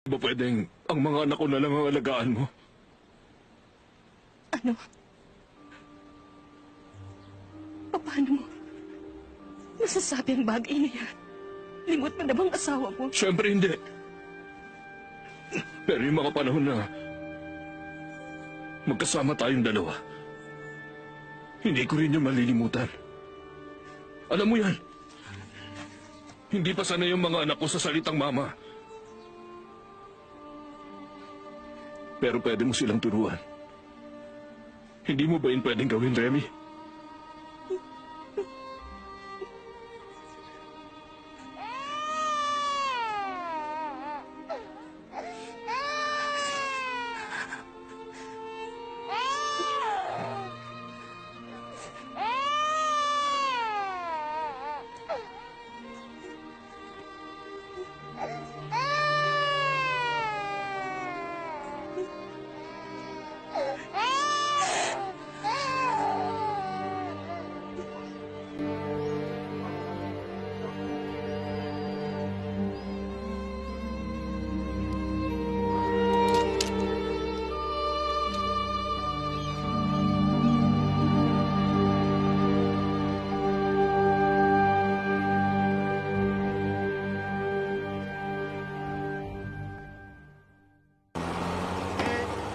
Di ba pwedeng ang mga anak ko na lang ang alagaan mo? Ano? Paano mo masasabi ang bagay na yan? Limot mo na bang asawa mo? Siyempre hindi. Pero yung mga panahon na magkasama tayong dalawa, hindi ko rin yung malilimutan. Alam mo yan, hindi pa sanay yung mga anak ko sa salitang mama. Pero pwede mo silang turuan. Hindi mo ba yun pwedeng gawin, Remy?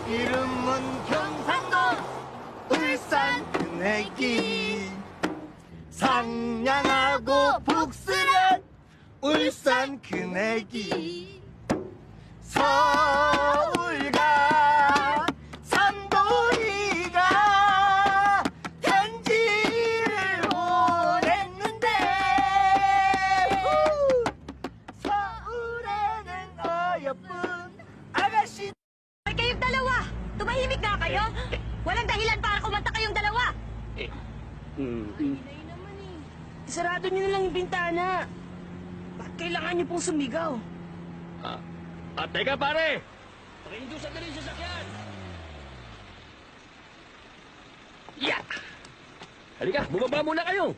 이름은 경상도 울산 큰애기 상냥하고 복스런 울산 큰애기 서울과 삼도이가 편지를 보냈는데 서울에는 어여쁜 아가씨 Ay, kayong dalawa! Tumahimik nga kayo! Walang dahilan para kumanta kayong dalawa! Sarado niyo na lang yung bintana. Bakit kailangan niyo pong sumigaw? Teka pare! Pakiindusan na rin sa sakyan! Yeah! Halika, bumaba muna kayo!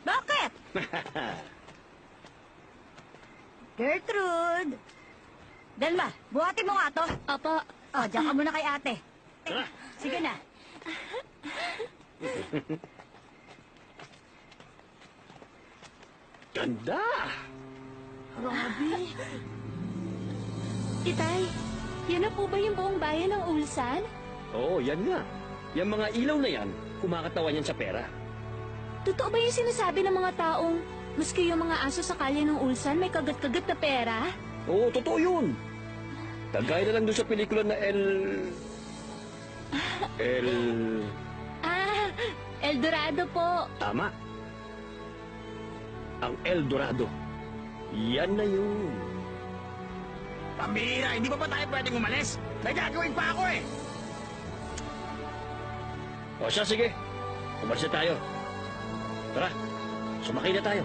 Bakit? Gertrude! Delma, buhatin mo nga to. Opo. O, diyan ka muna kay ate. Tara. Sige na. Ganda! Grabe. Itay, yan na po ba yung buong bayan ng Ulsan? Oo, yan nga. Yung mga ilaw na yan, kumakatawan yan sa pera. Totoo ba yung sinasabi ng mga taong maski yung mga aso sa kalye ng Ulsan may kagat-kagat na pera? Oo, totoo yun. Kagaya na lang doon sa pelikula na Ah, El Dorado po. Tama. Ang El Dorado. Yan na yun. Pambihira, hindi pa tayo pwedeng umalis? May gagawin pa ako eh! O siya, sige. Umalis na tayo. Tara, sumakay na tayo.